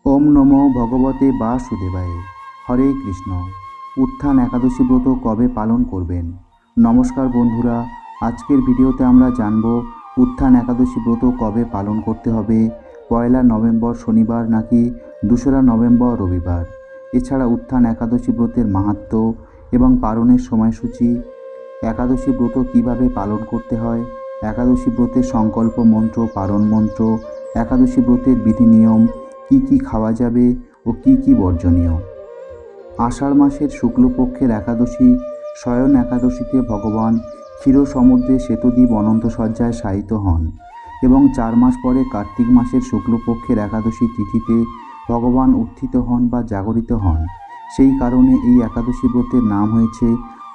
ওম নমো ভগবতে বাসুদেবায়। হরে কৃষ্ণ। উত্থান একাদশী ব্রত কবে পালন করবেন? নমস্কার বন্ধুরা, আজকের ভিডিওতে আমরা জানব উত্থান একাদশী ব্রত কবে পালন করতে হবে, 1 নভেম্বর শনিবার নাকি 2 নভেম্বর রবিবার। এছাড়া উত্থান একাদশী ব্রতের মাহাত্ম্য এবং পালনের সময়সূচি, একাদশী ব্রত কিভাবে পালন করতে হয়, একাদশী ব্রতের সংকল্প মন্ত্র, পালন মন্ত্র, একাদশী ব্রতের বিধি নিয়ম, কি কি খাওয়া যাবে ও কি কি বর্জনীয়। আষাঢ় মাসের শুক্লপক্ষের একাদশী শয়ন একাদশীতে ভগবান ক্ষীর সমুদ্রে শ্বেতদ্বীপ অনন্ত শয্যায় শায়িত হন এবং 4 মাস পরে কার্তিক মাসের শুক্লপক্ষের একাদশী তিথিতে ভগবান উত্থিত হন বা জাগরিত হন। সেই কারণে এই একাদশী ব্রতের নাম হয়েছে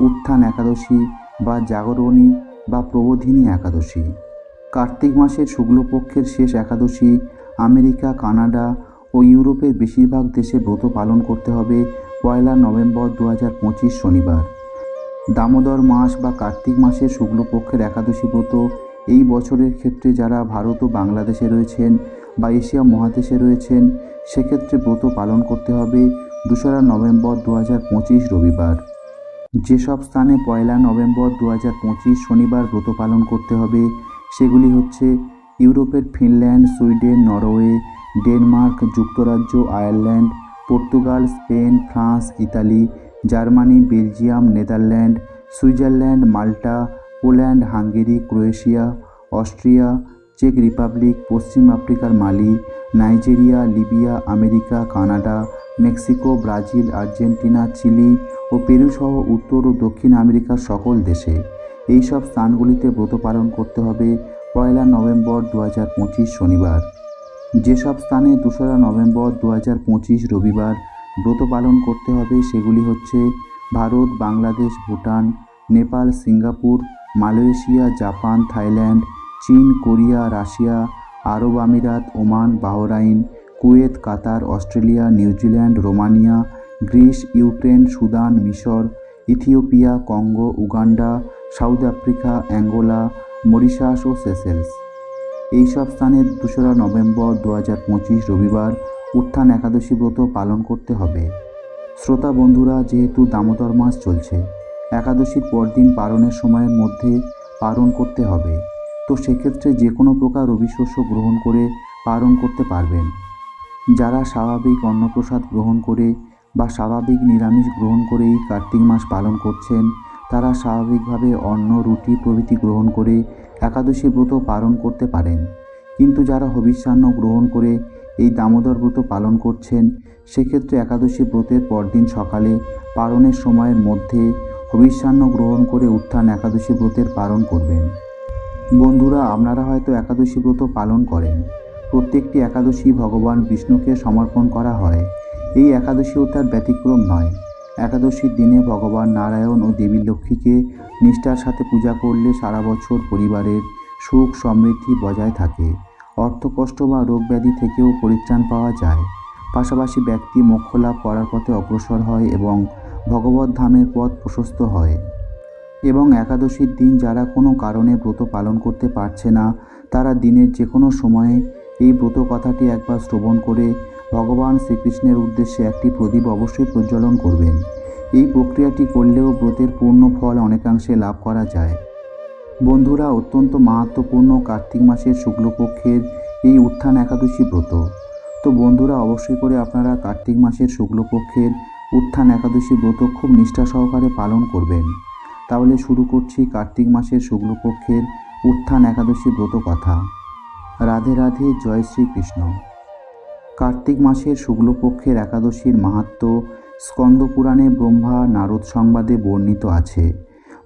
উত্থান একাদশী বা জাগরণী বা প্রবোধিনী একাদশী। কার্তিক মাসের শুক্লপক্ষের শেষ একাদশী আমেরিকা, কানাডা ও ইউরোপের বেশিরভাগ দেশে ব্রত পালন করতে হবে 1 নভেম্বর 2025 শনিবার। দামোদর মাস বা কার্তিক মাসের শুক্লপক্ষের একাদশী ব্রত এই বছরের ক্ষেত্রে যারা ভারত ও বাংলাদেশে রয়েছেন বা এশিয়া মহাদেশে রয়েছেন, সেক্ষেত্রে ব্রত পালন করতে হবে 2 নভেম্বর 2025 রবিবার। যেসব স্থানে 1 নভেম্বর 2025 শনিবার ব্রত পালন করতে হবে সেগুলি হচ্ছে ইউরোপের ফিনল্যান্ড, সুইডেন, নরওয়ে, ডেনমার্ক, যুক্তরাজ্য, Ireland, Portugal, Spain, France, Italy, Germany, Belgium, Netherland, Switzerland, Malta, Poland, Hungary, Croatia, Austria, চেক রিপাবলিক, পশ্চিম আফ্রিকার Mali, Nigeria, Libya, America, Canada, Mexico, Brazil, Argentina, Chile ও পেরু সহ উত্তর ও দক্ষিণ আমেরিকার সকল দেশে। এই সব স্থানগুলিতে ব্রত পালন করতে হবে 1 নভেম্বর 2025 শনিবার। যেসব স্থানে 2 নভেম্বর 2025 রবিবার ব্রত পালন করতে হবে সেগুলি হচ্ছে Bharat, Bangladesh, Bhutan, Nepal, Singapore, Malaysia, Japan, Thailand, চীন, কোরিয়া, রাশিয়া, আরব আমিরাত, Oman, Bahrain, Kuwait, Qatar, Australia, New Zealand, Romania, Greece, Ukraine, Sudan, মিশর, Ethiopia, Congo, Uganda, South Africa, Angola, Mauritius ও সেসেলস। এই সব স্থানে 2 নভেম্বর 2025 রবিবার উত্থান একাদশী ব্রত পালন করতে হবে। শ্রোতা বন্ধুরা, যেহেতু দামোদর মাস চলছে, একাদশীর পরদিন পালনের সময়ের মধ্যে পালন করতে হবে, তো সেক্ষেত্রে যে কোনো প্রকার রবি শস্য গ্রহণ করে পালন করতে পারবেন। যারা স্বাভাবিক অন্নপ্রসাদ গ্রহণ করে বা স্বাভাবিক নিরামিষ গ্রহণ করে এই কার্তিক মাস পালন করছেন, তারা স্বাভাবিকভাবে অন্ন, রুটি প্রভৃতি গ্রহণ করে একাদশী ব্রত পালন করতে পারেন। কিন্তু যারা হবিষ্যান্ন গ্রহণ করে এই দামোদর ব্রত পালন করছেন, সেক্ষেত্রে একাদশী ব্রতের পরদিন সকালে পালনের সময়ের মধ্যে হবিষ্যান্ন গ্রহণ করে উত্থান একাদশী ব্রতের পালন করবেন। বন্ধুরা, আপনারা হয়তো একাদশী ব্রত পালন করেন। প্রত্যেকটি একাদশী ভগবান বিষ্ণুকে সমর্পণ করা হয়। এই একাদশীও তার ব্যতিক্রম নয়। একাদশীর দিনে ভগবান নারায়ণ ও দেবী লক্ষ্মীকে নিষ্ঠার সাথে পূজা করলে সারা বছর পরিবারের সুখ সমৃদ্ধি বজায় থাকে, অর্থকষ্ট বা রোগ ব্যাধি থেকেও পরিত্রাণ পাওয়া যায়। পাশাপাশি ব্যক্তি মোক্ষ লাভ করার পথে অগ্রসর হয় এবং ভগবত ধামের পথ প্রশস্ত হয়। এবং একাদশীর দিন যারা কোনো কারণে ব্রত পালন করতে পারছে না, তারা দিনের যে কোনো সময়ে এই ব্রত কথাটি একবার শ্রবণ করে ভগবান শ্রীকৃষ্ণের উদ্দেশ্যে একটি প্রদীপ অবশ্যই প্রজ্বলন করবেন। এই প্রক্রিয়াটি করলেও ব্রতের পূর্ণ ফল অনেকাংশে লাভ করা যায়। বন্ধুরা, অত্যন্ত মাহাত্ম্যপূর্ণ কার্তিক মাসের শুক্লপক্ষের এই উত্থান একাদশী ব্রত। তো বন্ধুরা, অবশ্যই করে আপনারা কার্তিক মাসের শুক্লপক্ষের উত্থান একাদশী ব্রত খুব নিষ্ঠা সহকারে পালন করবেন। তাহলে শুরু করছি কার্তিক মাসের শুক্লপক্ষের উত্থান একাদশী ব্রত কথা। রাধে রাধে, জয় শ্রীকৃষ্ণ। কার্তিক মাসের শুক্লপক্ষের একাদশীর মাহাত্ম্য স্কন্দ পুরাণে ব্রহ্মা নারদ সংবাদে বর্ণিত আছে।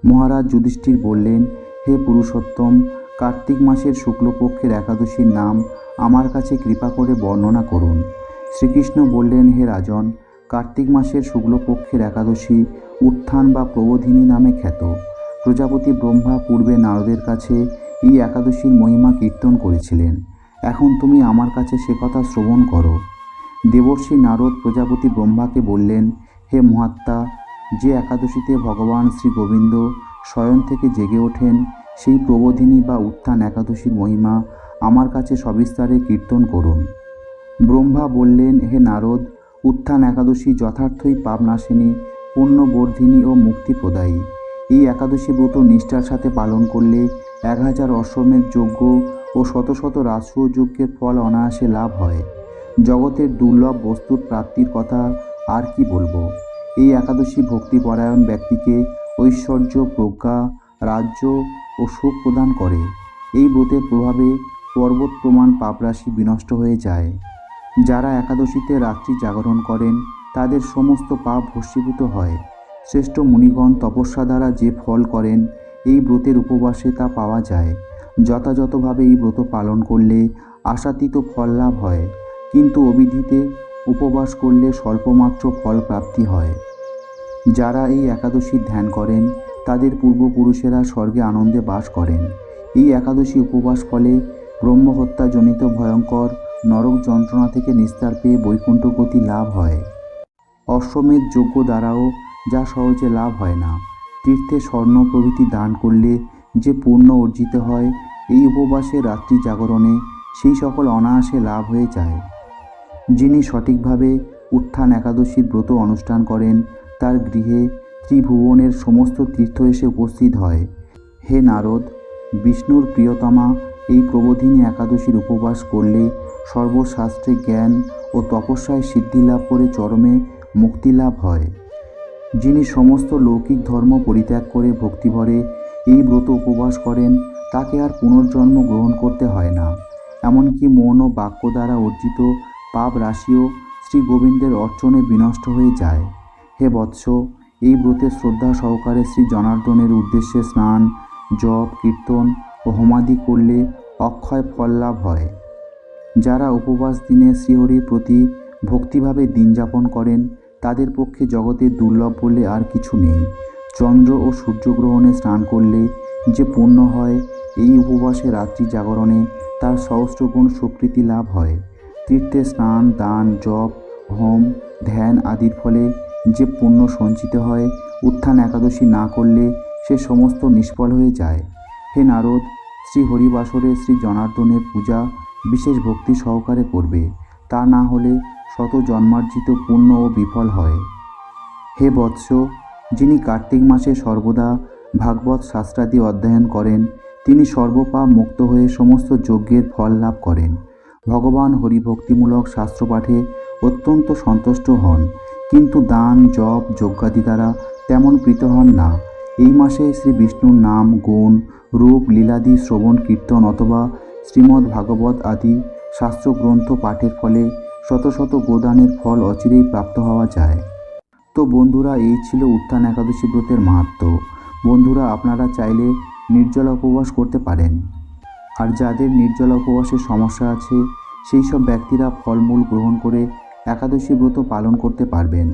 মহারাজ যুধিষ্ঠির বললেন, হে পুরুষোত্তম, কার্তিক মাসের শুক্লপক্ষের একাদশীর নাম আমার কাছে কৃপা করে বর্ণনা করুন। শ্রীকৃষ্ণ বললেন, হে রাজন, কার্তিক মাসের শুক্লপক্ষের একাদশী উত্থান বা প্রবোধিনী নামে খ্যাত। প্রজাপতি ব্রহ্মা পূর্বে নারদের কাছে এই একাদশীর মহিমা কীর্তন করেছিলেন। এখন তুমি আমার কাছে সে কথা শ্রবণ করো। দেবর্ষি নারদ প্রজাপতি ব্রহ্মাকে বললেন, হে মহাত্মা, যে একাদশীতে ভগবান শ্রী গোবিন্দ শয়ন থেকে জেগে ওঠেন, সেই প্রবোধিনী বা উত্থান একাদশীর মহিমা আমার কাছে সবিস্তারে কীর্তন করুন। ব্রহ্মা বললেন, হে নারদ, উত্থান একাদশী যথার্থই পাপনাশিনী, পুণ্যবর্ধিনী ও মুক্তিপ্রদায়ী। এই একাদশী ব্রত নিষ্ঠার সাথে পালন করলে 1000 অশ্বমেধ যজ্ঞ ও শত শত রাজসূয় যজ্ঞের ফল অনায়াসে লাভ হয়। জগতের দুর্লভ বস্তুর প্রাপ্তির কথা আর কি বলবো। এই একাদশী ভক্তিপরায়ণ ব্যক্তিকে ঐশ্বর্য, প্রজ্ঞা, রাজ্য ও সুখ প্রদান করে। এই ব্রতের প্রভাবে পর্বত প্রমাণ পাপরাশি বিনষ্ট হয়ে যায়। যারা একাদশীতে রাত্রি জাগরণ করেন তাদের সমস্ত পাপ ভস্মীভূত হয়। শ্রেষ্ঠ মুনিগণ তপস্যা দ্বারা যে ফল করেন এই ব্রতের উপবাসে তা পাওয়া যায়। যথাযথভাবে এই ব্রত পালন করলে আশাতীত ফল লাভ হয়, কিন্তু অবিধিতে উপবাস করলে স্বল্পমাত্র ফল প্রাপ্তি হয়। যারা এই একাদশীর ধ্যান করেন তাদের পূর্বপুরুষেরা স্বর্গে আনন্দে বাস করেন। এই একাদশী উপবাস ফলে ব্রহ্মহত্যাজনিত ভয়ঙ্কর নরক যন্ত্রণা থেকে নিস্তার পেয়ে বৈকুণ্ঠ গতি লাভ হয়। অশ্বমেধ যজ্ঞ দ্বারাও যা সহজে লাভ হয় না। তীর্থে স্বর্ণ প্রভৃতি দান করলে যে পুণ্য অর্জিত হয়, এই উপবাসে রাত্রি জাগরণে সেই সকল অনায়াসে লাভ হয়ে যায়। যিনি সঠিকভাবে উত্থান একাদশীর ব্রত অনুষ্ঠান করেন তার গৃহে ত্রিভুবনের সমস্ত তীর্থ এসে উপস্থিত হয়। হে নারদ, বিষ্ণুর প্রিয়তমা এই প্রবোধিনী একাদশীর উপবাস করলে সর্বশাস্ত্রে জ্ঞান ও তপস্যায় সিদ্ধি লাভ করে চরমে মুক্তি লাভ হয়। যিনি সমস্ত লৌকিক ধর্ম পরিত্যাগ করে ভক্তিভরে এই ব্রত উপবাস করেন তাকে আর পুনর্জন্ম গ্রহণ করতে হয় না। এমনকি মন ও বাক্য দ্বারা অর্জিত পাপ রাশিও শ্রী গোবিন্দের অর্চনে বিনষ্ট হয়ে যায়। হে বৎস, এই ব্রতে শ্রদ্ধা সহকারে শ্রী জনার্দনের উদ্দেশ্যে স্নান, জপ, কীর্তন ও হোমাদি করলে অক্ষয় ফল লাভ হয়। যারা উপবাস দিনে শ্রীহরির প্রতি ভক্তিভাবে দিন যাপন করেন তাদের পক্ষে জগতের দুর্লভ বলে আর কিছু নেই। চন্দ্র ও সূর্যগ্রহণে স্নান করলে যে পুণ্য হয়, এই উপবাসে রাত্রি জাগরণে তার সহস্রগুণ স্বীকৃতি লাভ হয়। তীর্থে স্নান, দান, জপ, হোম, ধ্যান আদির ফলে যে পুণ্য সঞ্চিত হয়, উত্থান একাদশী না করলে সে সমস্ত নিষ্ফল হয়ে যায়। হে নারদ, শ্রী হরিবাসরে শ্রী জনার্দনের পূজা বিশেষ ভক্তি সহকারে করবে, তা না হলে শত জন্মার্জিত পুণ্য ও বিফল হয়। হে বৎস, যিনি কার্তিক মাসে সর্বদা ভাগবত শাস্ত্রাদি অধ্যয়ন করেন তিনি সর্বপাপ মুক্ত হয়ে সমস্ত যজ্ঞের ফল লাভ করেন। ভগবান হরিভক্তিমূলক শাস্ত্রপাঠে অত্যন্ত সন্তুষ্ট হন, কিন্তু দান, জপ, যজ্ঞাদি দ্বারা তেমন প্রীত হন না। এই মাসে শ্রী বিষ্ণুর নাম, গুণ, রূপ, লীলাদি শ্রবণ, কীর্তন অথবা শ্রীমদ্ ভাগবত আদি শাস্ত্রগ্রন্থ পাঠের ফলে শত শত গোদানের ফল অচিরেই প্রাপ্ত হওয়া যায়। তো বন্ধুরা, এই ছিল উত্থান একাদশী ব্রতের মাহাত্ম্য। বন্ধুরা, আপনারা চাইলে নির্জলা উপবাস করতে পারেন। আর যাদের নির্জলা উপবাসের সমস্যা আছে সেই সব ব্যক্তিরা ফলমূল গ্রহণ করে একাদশী ব্রত পালন করতে পারবেন।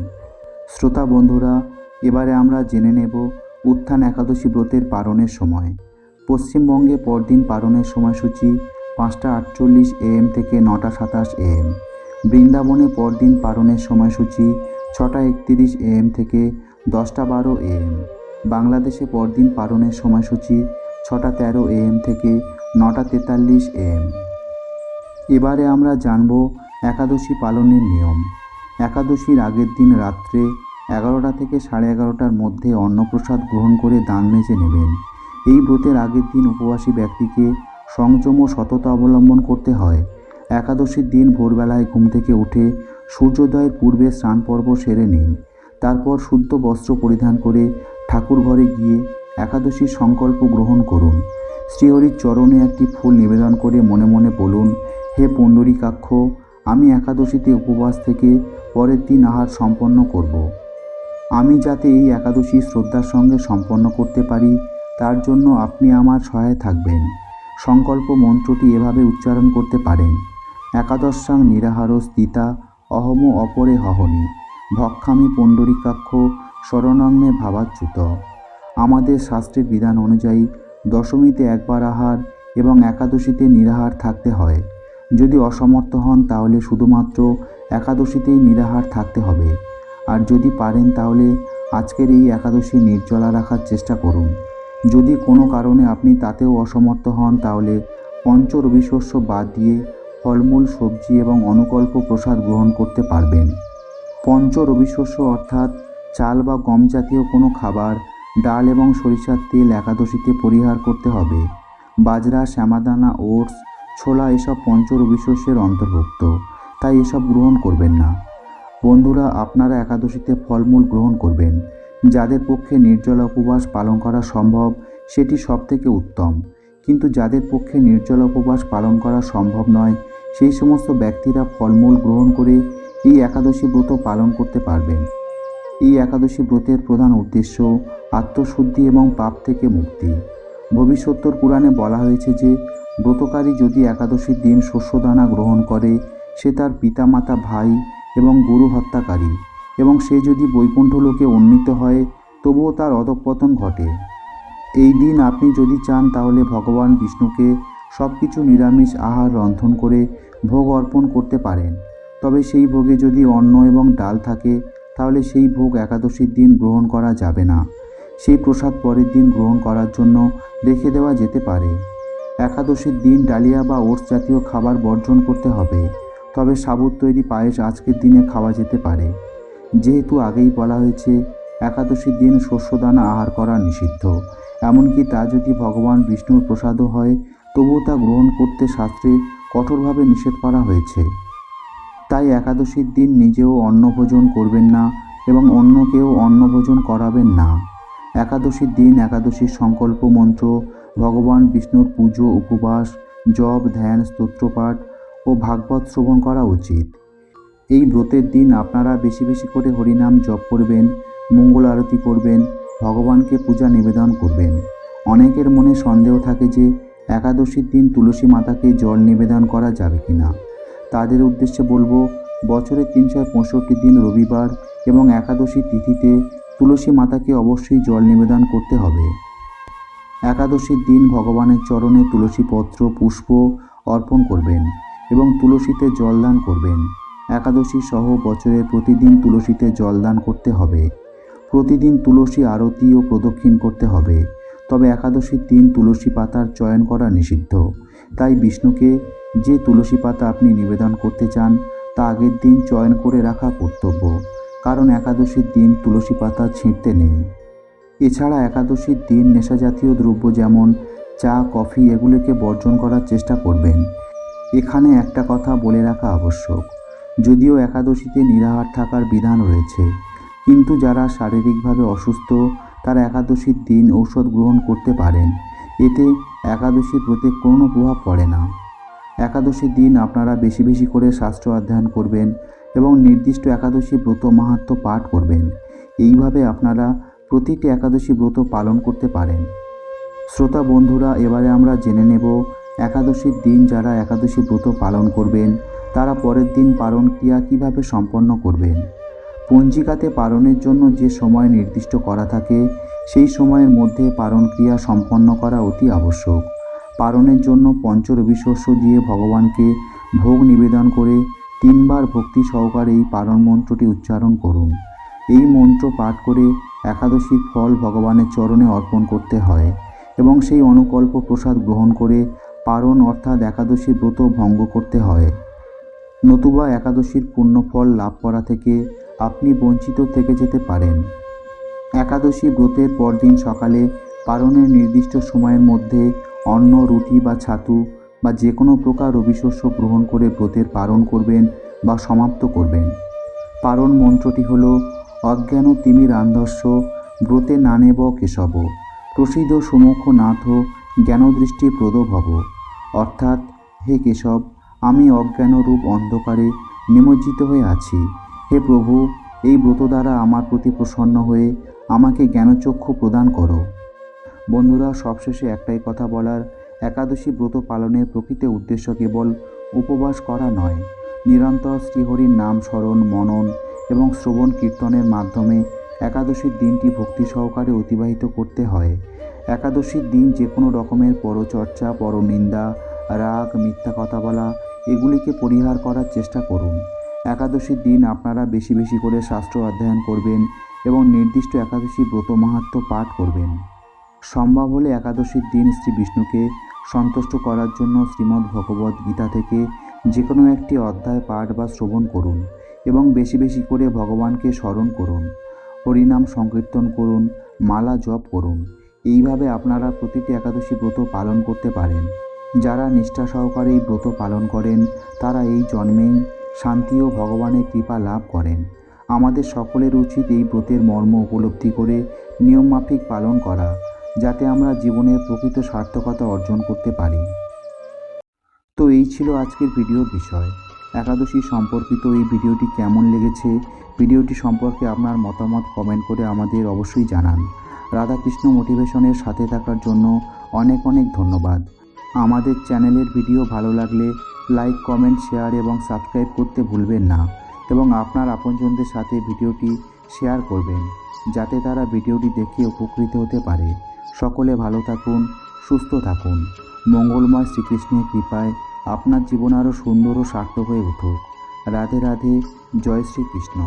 শ্রোতা বন্ধুরা, এবারে আমরা জেনে নেব উত্থান একাদশী ব্রতের পালনের সময়। পশ্চিমবঙ্গে পরদিন পালনের সময়সূচি 5:48 AM থেকে 9:27 AM। বৃন্দাবনে পরদিন পালনের সময়সূচি 6:31 AM থেকে 10:12 AM। বাংলাদেশে পরদিন পালনের সময়সূচি 6:13 AM থেকে 9:43 AM। এবারে আমরা জানব একাদশী পালনের নিয়ম। একাদশীর আগের দিন রাত্রে 11টা থেকে 11:30টার মধ্যে অন্নপ্রসাদ গ্রহণ করে দান মেজে নেবেন। এই ব্রতের আগের দিন উপবাসী ব্যক্তিকে সংযম ও সততা অবলম্বন করতে হয়। একাদশীর দিন ভোরবেলায় ঘুম থেকে উঠে সূর্যোদয়ের পূর্বে স্নান পর্ব সেরে নিন। তারপর শুদ্ধ বস্ত্র পরিধান করে ঠাকুর ঘরে গিয়ে একাদশীর সংকল্প গ্রহণ করুন। শ্রীহরির চরণে একটি ফুল নিবেদন করে মনে মনে বলুন, হে পুণ্ডরীকাক্ষ, আমি একাদশীতে উপবাস থেকে পরের দিন আহার সম্পন্ন করব। আমি যাতে এই একাদশী শ্রদ্ধার সঙ্গে সম্পন্ন করতে পারি তার জন্য আপনি আমার সহায় থাকবেন। সংকল্প মন্ত্রটি এভাবে উচ্চারণ করতে পারেন। একাদশাং নিরাহার স্থিতা অহম অপরে হহনি ভক্ষামি পুণ্ডরীকাক্ষ শরণং মে ভাবাচ্যুত। আমাদের শাস্ত্রের বিধান অনুযায়ী দশমীতে একবার আহার এবং একাদশীতে নিরাহার থাকতে হয়। যদি অসমর্থ হন তাহলে শুধুমাত্র একাদশীতেই নিরাহার থাকতে হবে। আর যদি পারেন তাহলে আজকের এই একাদশী নির্জলা রাখার চেষ্টা করুন। যদি কোনো কারণে আপনি তাতেও অসমর্থ হন তাহলে পঞ্চ রবিশস্য বাদ দিয়ে ফলমূল, সবজি এবং অনুকল্প প্রসাদ গ্রহণ করতে পারবেন। পঞ্চ রবিশস্য অর্থাৎ চাল বা গম জাতীয় কোনো খাবার, ডাল এবং সরিষার তেল একাদশীতে পরিহার করতে হবে। বাজরা, শ্যামাদানা, ওটস, ছোলা এসব পঞ্চ রবিশস্যের অন্তর্ভুক্ত, তাই এসব গ্রহণ করবেন না। বন্ধুরা, আপনারা একাদশীতে ফলমূল গ্রহণ করবেন। যাদের পক্ষে নির্জলা উপবাস পালন করা সম্ভব সেটি সবথেকে উত্তম, কিন্তু যাদের পক্ষে নির্জলা উপবাস পালন করা সম্ভব নয় সেই সমস্ত ব্যক্তিরা ফলমূল গ্রহণ করে এই একাদশী ব্রত পালন করতে পারবেন। এই একাদশী ব্রতের প্রধান উদ্দেশ্য আত্মশুদ্ধি এবং পাপ থেকে মুক্তি। ভবিষ্যোত্তর পুরাণে বলা হয়েছে যে ব্রতকারী যদি একাদশীর দিন শস্যদানা গ্রহণ করে সে তার পিতামাতা, ভাই এবং গুরু হত্যাকারী, এবং সে যদি বৈকুণ্ঠ লোকে উন্নীত হয় তবুও তার অধঃপতন ঘটে। এই দিন আপনি যদি চান তাহলে ভগবান বিষ্ণুকে সব কিছু নিরামিষ আহার রন্ধন করে ভোগ অর্পণ করতে পারেন। তবে সেই ভোগে যদি অন্ন এবং ডাল থাকে তাহলে সেই ভোগ একাদশীর দিন গ্রহণ করা যাবে না। সেই প্রসাদ পরের দিন গ্রহণ করার জন্য রেখে দেওয়া যেতে পারে। একাদশীর দিন ডালিয়া বা ওটস জাতীয় খাবার বর্জন করতে হবে, তবে সাবুত তৈরি পায়েস আজকের দিনে খাওয়া যেতে পারে। যেহেতু আগেই বলা হয়েছে একাদশীর দিন শস্যদানা আহার করা নিষিদ্ধ, এমনকি তা যদি ভগবান বিষ্ণুর প্রসাদও হয় তবুও তা গ্রহণ করতে শাস্ত্রে কঠোরভাবে নিষেধ করা হয়েছে। তাই একাদশীর দিন নিজেও অন্নভোজন করবেন না এবং অন্যকেও অন্নভোজন করাবেন না। একাদশীর দিন একাদশীর সংকল্প মন্ত্র, ভগবান বিষ্ণুর পুজো, উপবাস, জপ, ধ্যান, স্তোত্রপাঠ ও ভাগবত শ্রবণ করা উচিত। এই ব্রতের দিন আপনারা বেশি বেশি করে হরিনাম জপ করবেন, মঙ্গল আরতি করবেন, ভগবানকে পূজা নিবেদন করবেন। অনেকের মনে সন্দেহ থাকে যে একাদশীর দিন তুলসী মাতাকে জল নিবেদন করা যাবে কিনা। তাদের উদ্দেশ্যে বলবো, বছরে 365 দিন রবিবার এবং একাদশী তিথিতে তুলসী মাতাকে অবশ্যই জল নিবেদন করতে হবে। একাদশীর দিন ভগবানের চরণে তুলসী পত্র, পুষ্প অর্পণ করবেন এবং তুলসীতে জলদান করবেন। একাদশী সহ বছরের প্রতিদিন তুলসীতে জলদান করতে হবে। প্রতিদিন তুলসী আরতি ও প্রদক্ষিণ করতে হবে। তবে একাদশীর দিন তুলসী পাতার চয়ন করা নিষিদ্ধ। তাই বিষ্ণুকে যে তুলসী পাতা আপনি নিবেদন করতে চান তা আগের দিন চয়ন করে রাখা কর্তব্য, কারণ একাদশীর দিন তুলসী পাতা ছিঁড়তে নেই। এছাড়া একাদশীর দিন নেশাজাতীয় দ্রব্য যেমন চা, কফি এগুলিকে বর্জন করার চেষ্টা করবেন। এখানে একটা কথা বলে রাখা আবশ্যক, যদিও একাদশীতে নিরাহার থাকার বিধান রয়েছে, কিন্তু যারা শারীরিকভাবে অসুস্থ তারা একাদশীর দিন ঔষধ গ্রহণ করতে পারেন। এতে একাদশীর ব্রতে কোনো প্রভাব পড়ে না। একাদশীর দিন আপনারা বেশি বেশি করে শাস্ত্র অধ্যয়ন করবেন এবং নির্দিষ্ট একাদশী ব্রত মাহাত্ম্য পাঠ করবেন। এইভাবে আপনারা প্রতিটি একাদশী ব্রত পালন করতে পারেন। শ্রোতা বন্ধুরা, এবারে আমরা জেনে নেব একাদশীর দিন যারা একাদশী ব্রত পালন করবেন তারা পরের দিন পালন ক্রিয়া কীভাবে সম্পন্ন করবেন। পঞ্জিকাতে পালনের জন্য যে সময় নির্দিষ্ট করা থাকে সেই সময়ের মধ্যে পালন ক্রিয়া সম্পন্ন করা অতি আবশ্যক। পালনের জন্য পঞ্চ রবিশস্য দিয়ে ভগবানকে ভোগ নিবেদন করে 3 বার ভক্তি সহকারে এই পালন মন্ত্রটি উচ্চারণ করুন। এই মন্ত্র পাঠ করে একাদশীর ফল ভগবানের চরণে অর্পণ করতে হয় এবং সেই অনুকল্প প্রসাদ গ্রহণ করে পালন অর্থাৎ একাদশী ব্রত ভঙ্গ করতে হয়। নতুবা একাদশীর পুণ্যফল লাভ করা থেকে আপনি বঞ্চিত থেকে যেতে পারেন। একাদশী ব্রতের পরদিন সকালে পালনের নির্দিষ্ট সময়ের মধ্যে অন্ন, রুটি বা ছাতু বা যে কোনো প্রকার রবিশস্য গ্রহণ করে ব্রতের পালন করবেন বা সমাপ্ত করবেন। পালন মন্ত্রটি হল অজ্ঞান তিমিরান্ধস্য ব্রতে নানেব কেশব প্রসিদ্ধ সুমুখ নাথ জ্ঞানদৃষ্টি প্রদ ভব। অর্থাৎ, হে কেশব, আমি অজ্ঞানরূপ অন্ধকারে নিমজ্জিত হয়ে আছি। হে প্রভু, এই ব্রত দ্বারা আমার প্রতি প্রসন্ন হয়ে আমাকে জ্ঞানচক্ষু প্রদান করো। বন্ধুরা, সবশেষে একটাই কথা বলার, একাদশী ব্রত পালনের প্রকৃত উদ্দেশ্য কেবল উপবাস করা নয়, নিরন্তর শ্রীহরির নাম স্মরণ, মনন এবং শ্রবণ কীর্তনের মাধ্যমে একাদশীর দিনটি ভক্তি সহকারে অতিবাহিত করতে হয়। একাদশীর দিন যে কোনো রকমের পরচর্চা, পরনিন্দা, রাগ, মিথ্যা কথা বলা এগুলিকে পরিহার করার চেষ্টা করুন। একাদশীর দিন আপনারা বেশি বেশি করে শাস্ত্র অধ্যয়ন করবেন এবং নির্দিষ্ট একাদশী ব্রত মাহাত্ম্য পাঠ করবেন। সম্ভব হলে একাদশীর দিন শ্রী বিষ্ণুকে সন্তুষ্ট করার জন্য শ্রীমদ্ ভগবদ্ গীতা থেকে যে কোনো একটি অধ্যায় পাঠ বা শ্রবণ করুন এবং বেশি বেশি করে ভগবানকে স্মরণ করুন, হরিনাম সংকীর্তন করুন, মালা জপ করুন। এইভাবে আপনারা প্রতিটি একাদশী ব্রত পালন করতে পারেন। যারা নিষ্ঠা সহকারে এই ব্রত পালন করেন তারা এই জন্মেই শান্তি ও ভগবানের কৃপা লাভ করেন। আমাদের সকলের উচিত এই ব্রতের মর্ম উপলব্ধি করে নিয়মমাফিক পালন করা, যাতে আমরা জীবনের প্রকৃত সার্থকতা অর্জন করতে পারি। তো এই ছিল আজকের ভিডিওর বিষয়। একাদশী সম্পর্কিত এই ভিডিওটি কেমন লেগেছে, ভিডিওটি সম্পর্কে আপনার মতামত কমেন্ট করে আমাদের অবশ্যই জানান। রাধাকৃষ্ণ মোটিভেশনের সাথে থাকার জন্য অনেক অনেক ধন্যবাদ। আমাদের চ্যানেলের ভিডিও ভালো লাগলে লাইক, কমেন্ট, শেয়ার এবং সাবস্ক্রাইব করতে ভুলবেন না এবং আপনার আপনজনদের সাথে ভিডিওটি শেয়ার করবেন, যাতে তারা ভিডিওটি দেখে উপকৃত হতে পারে। সকলে ভালো থাকুন, সুস্থ থাকুন। মঙ্গলময় শ্রীকৃষ্ণের কৃপায় আপনার জীবন আরও সুন্দর ও সার্থক হয়ে উঠুক। রাধে রাধে। জয় শ্রীকৃষ্ণ।